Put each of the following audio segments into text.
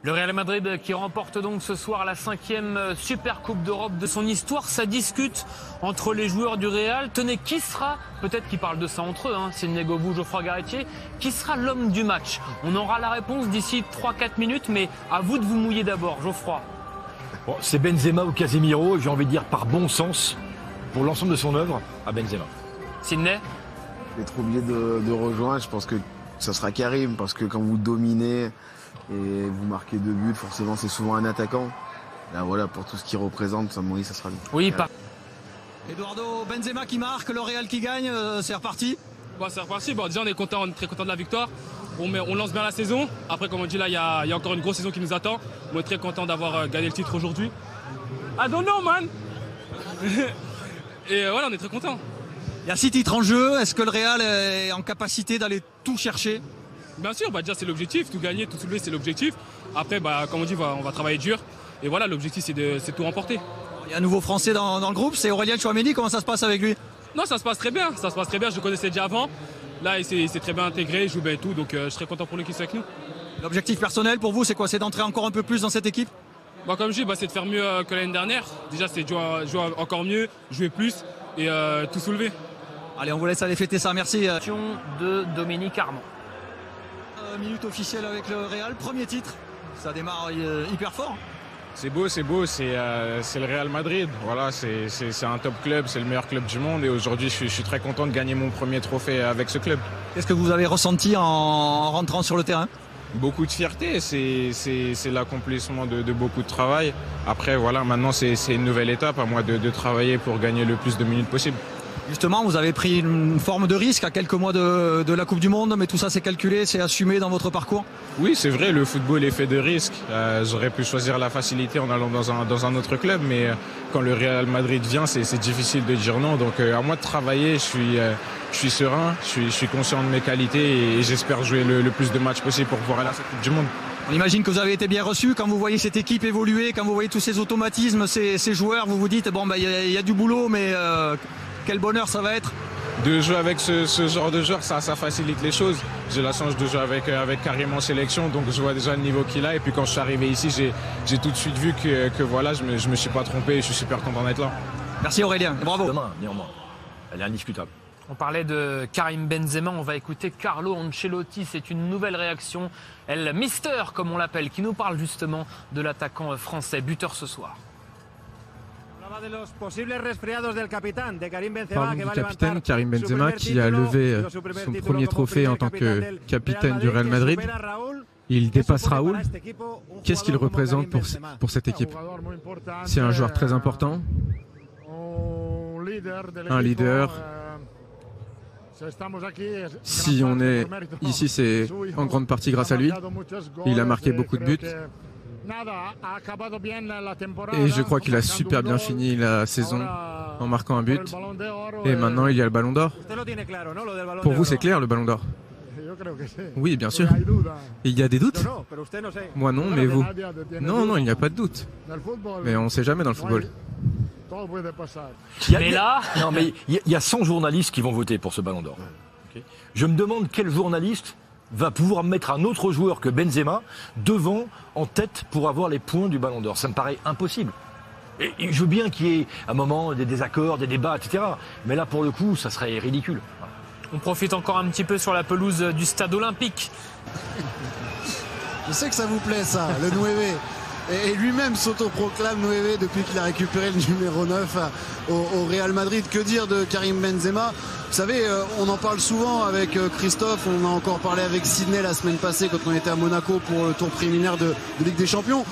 Le Real Madrid qui remporte donc ce soir la 5e Super Coupe d'Europe de son histoire. Ça discute entre les joueurs du Real. Tenez, qui sera, peut-être qu'ils parlent de ça entre eux, Sidney Govou, Geoffroy Garretier, qui sera l'homme du match? On aura la réponse d'ici 3-4 minutes, mais à vous de vous mouiller d'abord, Geoffroy. Bon, c'est Benzema ou Casemiro, j'ai envie de dire par bon sens, pour l'ensemble de son œuvre, à Benzema. Sidney? Être obligé de rejoindre, je pense que ça sera Karim, parce que quand vous dominez et vous marquez 2 buts, forcément c'est souvent un attaquant. Là voilà, pour tout ce qu'il représente, ça sera lui. Oui, pas. Eduardo, Benzema qui marque, le Real qui gagne, c'est reparti. C'est reparti. Déjà on est content, on est très content de la victoire. On lance bien la saison. Après, comme on dit là, il y a encore une grosse saison qui nous attend. On est très content d'avoir gagné le titre aujourd'hui. I don't know, man. Et voilà, on est très content. Il y a 6 titres en jeu. Est-ce que le Real est en capacité d'aller tout chercher? Bien sûr, déjà c'est l'objectif, tout gagner, tout soulever, c'est l'objectif. Après, comme on dit, on va travailler dur. Et voilà, l'objectif c'est de tout remporter. Il y a un nouveau Français dans le groupe, c'est Aurélien Tchouaméni. Comment ça se passe avec lui? Non, ça se passe très bien. Ça se passe très bien. Je le connaissais déjà avant. Là, il s'est très bien intégré, il joue bien et tout. Donc je serais content pour lui qu'il soit avec nous. L'objectif personnel pour vous, c'est quoi? C'est d'entrer encore un peu plus dans cette équipe? Comme je dis, c'est de faire mieux que l'année dernière. Déjà, c'est de jouer encore mieux, jouer plus et tout soulever. Allez, on vous laisse aller fêter ça. Merci. De Dominique Armand. Minute officielle avec le Real, premier titre. Ça démarre hyper fort. C'est beau, c'est le Real Madrid. Voilà, c'est un top club, c'est le meilleur club du monde. Et aujourd'hui, je suis très content de gagner mon premier trophée avec ce club. Qu'est-ce que vous avez ressenti en rentrant sur le terrain? Beaucoup de fierté, c'est l'accomplissement de beaucoup de travail. Après, voilà, maintenant c'est une nouvelle étape à moi de travailler pour gagner le plus de minutes possible. Justement, vous avez pris une forme de risque à quelques mois de la Coupe du Monde, mais tout ça c'est calculé, c'est assumé dans votre parcours? Oui, c'est vrai, le football est fait de risques. J'aurais pu choisir la facilité en allant dans un autre club, mais quand le Real Madrid vient, c'est difficile de dire non. Donc à moi de travailler, je suis serein, je suis conscient de mes qualités et j'espère jouer le plus de matchs possible pour pouvoir aller à cette Coupe du Monde. On imagine que vous avez été bien reçu quand vous voyez cette équipe évoluer, quand vous voyez tous ces automatismes, ces joueurs, vous vous dites, il y a du boulot, mais quel bonheur ça va être. De jouer avec ce genre de joueur, ça facilite les choses. J'ai la chance de jouer avec Karim en sélection, donc je vois déjà le niveau qu'il a. Et puis quand je suis arrivé ici, j'ai tout de suite vu que voilà, je me suis pas trompé et je suis super content d'être là. Merci Aurélien, bravo. Demain, néanmoins, elle est indiscutable. On parlait de Karim Benzema, on va écouter Carlo Ancelotti, c'est une nouvelle réaction. El Mister, comme on l'appelle, qui nous parle justement de l'attaquant français, buteur ce soir. Parlons du capitaine Karim Benzema qui a levé son premier trophée en tant que capitaine du Real Madrid. Il dépasse Raoul. Qu'est-ce qu'il représente pour cette équipe? C'est un joueur très important, un leader. Si on est ici, c'est en grande partie grâce à lui. Il a marqué beaucoup de buts. Et je crois qu'il a super bien fini la saison en marquant un but. Et maintenant, il y a le Ballon d'Or. Pour vous, c'est clair, le Ballon d'Or? Oui, bien sûr. Il y a des doutes? Moi non, mais vous? Non, il n'y a pas de doute. Mais on ne sait jamais dans le football. Mais là... Non, mais il y a 100 journalistes qui vont voter pour ce Ballon d'Or. Je me demande quel journaliste va pouvoir mettre un autre joueur que Benzema devant, en tête, pour avoir les points du Ballon d'Or. Ça me paraît impossible. Et je veux bien qu'il y ait un moment des désaccords, des débats, etc. Mais là, pour le coup, ça serait ridicule. On profite encore un petit peu sur la pelouse du stade olympique. Je sais que ça vous plaît ça, le Nueve. Et lui-même s'autoproclame Nueve depuis qu'il a récupéré le numéro 9 au Real Madrid. Que dire de Karim Benzema? Vous savez, on en parle souvent avec Christophe, on a encore parlé avec Sidney la semaine passée quand on était à Monaco pour le tour préliminaire de Ligue des Champions.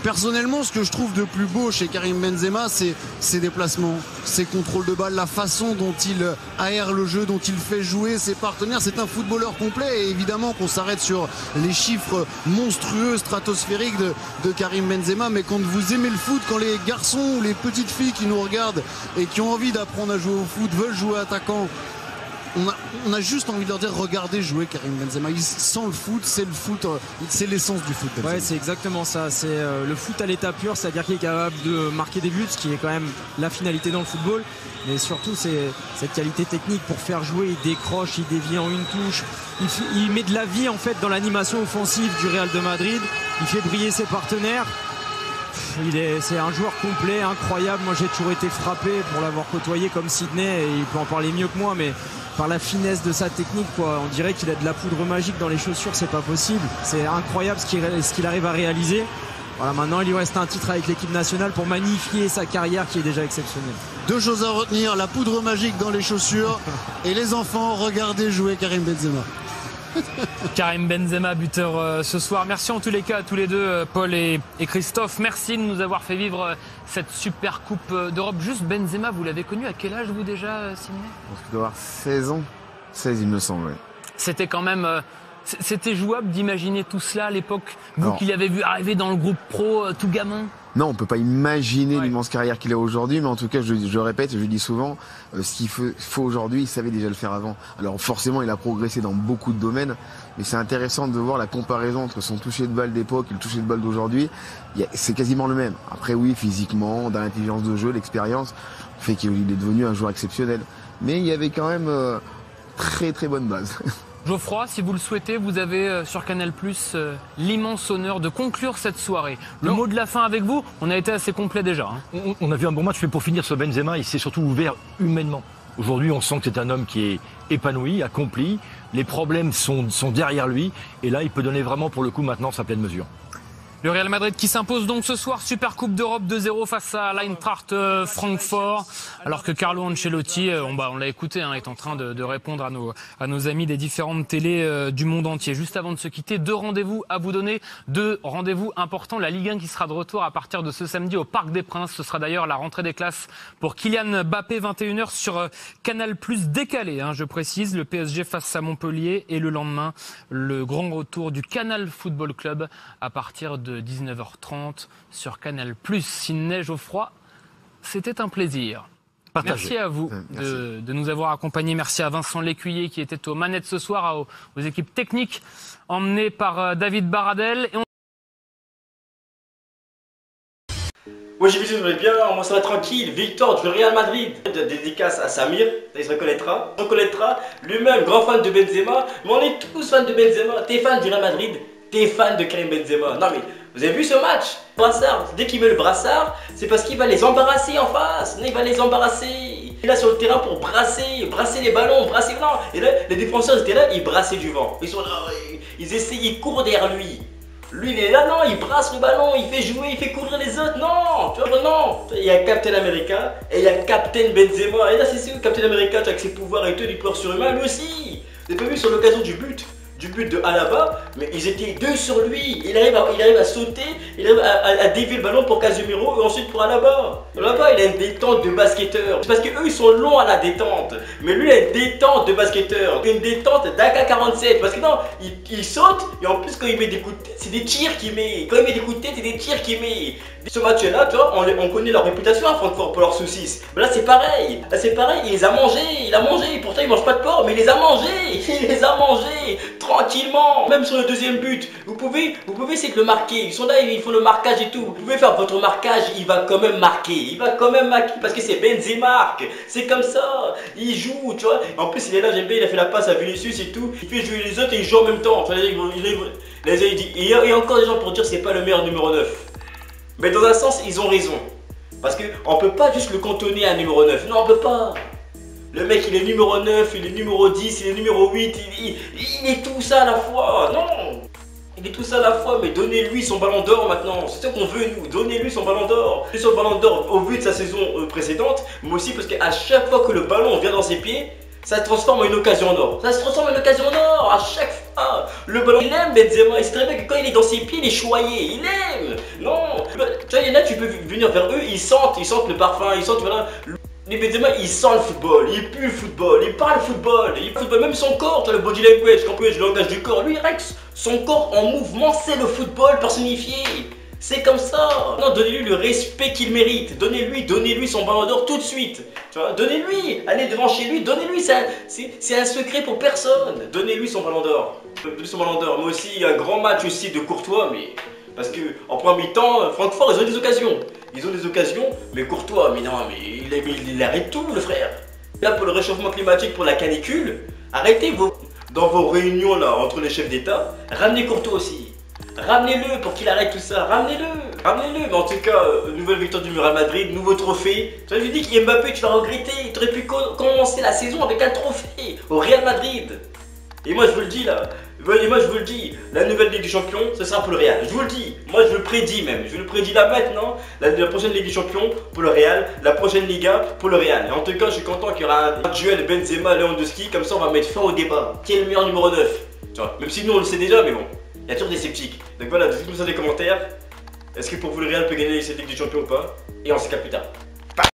Personnellement, ce que je trouve de plus beau chez Karim Benzema, c'est ses déplacements, ses contrôles de balle, la façon dont il aère le jeu, dont il fait jouer ses partenaires. C'est un footballeur complet et évidemment qu'on s'arrête sur les chiffres monstrueux, stratosphériques de Karim Benzema. Mais quand vous aimez le foot, quand les garçons ou les petites filles qui nous regardent et qui ont envie d'apprendre à jouer au foot veulent jouer attaquant, on a juste envie de leur dire regardez jouer Karim Benzema. Il sent le foot, c'est l'essence du foot. Ouais, c'est exactement ça. C'est le foot à l'état pur, c'est-à-dire qu'il est capable de marquer des buts, ce qui est quand même la finalité dans le football. Mais surtout, c'est cette qualité technique pour faire jouer. Il décroche, il dévie en une touche. Il met de la vie en fait dans l'animation offensive du Real de Madrid. Il fait briller ses partenaires. C'est un joueur complet, incroyable. Moi, j'ai toujours été frappé pour l'avoir côtoyé comme Sidney, et il peut en parler mieux que moi, mais par la finesse de sa technique, quoi. On dirait qu'il a de la poudre magique dans les chaussures, c'est pas possible. C'est incroyable ce qu'il arrive à réaliser. Voilà, maintenant il lui reste un titre avec l'équipe nationale pour magnifier sa carrière qui est déjà exceptionnelle. 2 choses à retenir, la poudre magique dans les chaussures et les enfants, regardez jouer Karim Benzema. Karim Benzema, buteur ce soir. Merci en tous les cas à tous les deux, Paul et Christophe. Merci de nous avoir fait vivre cette super coupe d'Europe. Juste Benzema, vous l'avez connu à quel âge vous déjà, Sidney? Je pense qu'il doit avoir 16 ans. 16 il me semble, oui. C'était quand même... C'était jouable d'imaginer tout cela à l'époque, vous qui l'avez vu arriver dans le groupe pro tout gamin? Non, on peut pas imaginer l'immense carrière qu'il a aujourd'hui, mais en tout cas, je répète, je le dis souvent, ce qu'il faut aujourd'hui, il savait déjà le faire avant. Alors forcément, il a progressé dans beaucoup de domaines, mais c'est intéressant de voir la comparaison entre son toucher de balle d'époque et le toucher de balle d'aujourd'hui. C'est quasiment le même. Après oui, physiquement, dans l'intelligence de jeu, l'expérience, fait qu'il est devenu un joueur exceptionnel. Mais il y avait quand même très très bonne base. Geoffroy, si vous le souhaitez, vous avez sur Canal+ l'immense honneur de conclure cette soirée. Le mot de la fin avec vous, on a été assez complet déjà. On a vu un bon match, mais pour finir, ce Benzema, il s'est surtout ouvert humainement. Aujourd'hui, on sent que c'est un homme qui est épanoui, accompli. Les problèmes sont derrière lui. Et là, il peut donner vraiment, pour le coup, maintenant, sa pleine mesure. Le Real Madrid qui s'impose donc ce soir, Super Coupe d'Europe 2-0 face à l'Eintracht Francfort. Alors que Carlo Ancelotti, on l'a écouté, est en train de répondre à nos amis des différentes télés du monde entier. Juste avant de se quitter, 2 rendez-vous à vous donner. 2 rendez-vous importants. La Ligue 1 qui sera de retour à partir de ce samedi au Parc des Princes. Ce sera d'ailleurs la rentrée des classes pour Kylian Mbappé, 21h sur Canal+ décalé. Je précise, le PSG face à Montpellier et le lendemain, le grand retour du Canal Football Club à partir de 19h30 sur Canal+. Sidney, Geoffroy, c'était un plaisir. Partagé. Merci à vous de nous avoir accompagnés. Merci à Vincent Lécuyer qui était aux manettes ce soir, aux équipes techniques emmenées par David Baradel. Moi j'ai vu ça bien, moi ça va tranquille, victoire du Real Madrid. Dédicace à Samir, il se reconnaîtra. Lui-même, grand fan de Benzema, mais on est tous fans de Benzema. T'es fan du Real Madrid, t'es fan de Karim Benzema. Non mais, vous avez vu ce match? Brassard, dès qu'il met le brassard, c'est parce qu'il va les embarrasser en face. Il va les embarrasser. Il est là sur le terrain pour brasser les ballons, brasser. Non. Et là, les défenseurs étaient là, ils brassaient du vent. Ils sont là, ils essaient, ils courent derrière lui. Lui il est là, non, il brasse le ballon, il fait jouer, il fait courir les autres, non, tu vois, non. Il y a Captain America et il y a Captain Benzema. Et là c'est sûr, Captain America, avec ses pouvoirs et tout, des pouvoirs surhumains, lui aussi. Vous avez pas vu sur l'occasion du but de Alaba, mais ils étaient 2 sur lui. Il arrive à sauter, il arrive à dévier le ballon pour Casemiro et ensuite pour Alaba. Alaba, il a une détente de basketteur. C'est parce qu'eux, ils sont longs à la détente. Mais lui, il a une détente de basketteur. Une détente d'AK-47. Parce que non, il saute et en plus, quand il met des coups de tête, c'est des tirs qu'il met. Quand il met des coups de tête, c'est des tirs qu'il met. Ce match-là, tu vois, on connaît leur réputation à Francfort pour leurs saucisses. Mais là, c'est pareil. Là, c'est pareil. Il les a mangés. Il a mangé. Pourtant, il mange pas de porc, mais il les a mangés. Il les a mangés. Tranquillement. Même sur le deuxième but, vous pouvez essayer de le marquer. Ils sont là, ils font le marquage et tout. Vous pouvez faire votre marquage. Il va quand même marquer. Il va quand même marquer parce que c'est Benzema. C'est comme ça. Il joue, tu vois. En plus, il est là, j'aime bien. Il a fait la passe à Vinicius et tout. Il fait jouer les autres et il joue en même temps. Il y a encore des gens pour dire c'est pas le meilleur numéro 9. Mais dans un sens, ils ont raison. Parce qu'on peut pas juste le cantonner à numéro 9. Non, on peut pas. Le mec, il est numéro 9, il est numéro 10, il est numéro 8, il est tout ça à la fois. Non, il est tout ça à la fois, mais donnez-lui son ballon d'or maintenant. C'est ce qu'on veut, nous. Donnez-lui son ballon d'or. Son ballon d'or au vu de sa saison précédente, mais aussi parce qu'à chaque fois que le ballon vient dans ses pieds, ça se transforme en une occasion en or. Ça se transforme en une occasion en or à chaque fois. Le ballon, il aime Benzema. Il sait très bien que quand il est dans ses pieds, il est choyé. Il aime. Non. Tu vois, il y en a, tu peux venir vers eux, ils sentent le parfum, ils sentent, voilà. Mais Benzema, il sent le football, il pue le football, il parle football, même son corps, tu vois, le body language, le langage du corps. Lui, Rex, son corps en mouvement, c'est le football personnifié. C'est comme ça. Non, donnez-lui le respect qu'il mérite. Donnez-lui son ballon d'or tout de suite. Tu vois, donnez-lui. Allez devant chez lui, donnez-lui. C'est un secret pour personne. Donnez-lui son ballon d'or. Donnez-lui son ballon d'or. Mais aussi, un grand match aussi de Courtois, mais... Parce que en premier mi-temps, Francfort, ils ont des occasions. Mais Courtois, mais non, mais il arrête tout, le frère. Là, pour le réchauffement climatique, pour la canicule, arrêtez dans vos réunions là entre les chefs d'État, ramenez Courtois aussi. Ramenez-le pour qu'il arrête tout ça, ramenez-le. Mais en tout cas, nouvelle victoire du Real Madrid, nouveau trophée. Tu vois, je dis qu'Mbappé, tu vas regretter. Tu aurais pu commencer la saison avec un trophée au Real Madrid. Et moi je vous le dis là, la nouvelle Ligue des Champions, ce sera pour le Real. Je vous le dis, moi je le prédis même, je le prédis là maintenant, la prochaine Ligue des Champions pour le Real, la prochaine Liga pour le Real. Et en tout cas, je suis content qu'il y aura un duel Benzema-Lewandowski, comme ça on va mettre fin au débat. Qui est le meilleur numéro 9 ? Tu vois, même si nous on le sait déjà, mais bon, il y a toujours des sceptiques. Donc voilà, dites-nous ça dans les commentaires. Est-ce que pour vous le Real peut gagner cette Ligue des Champions ou pas ? Et on se capte plus tard.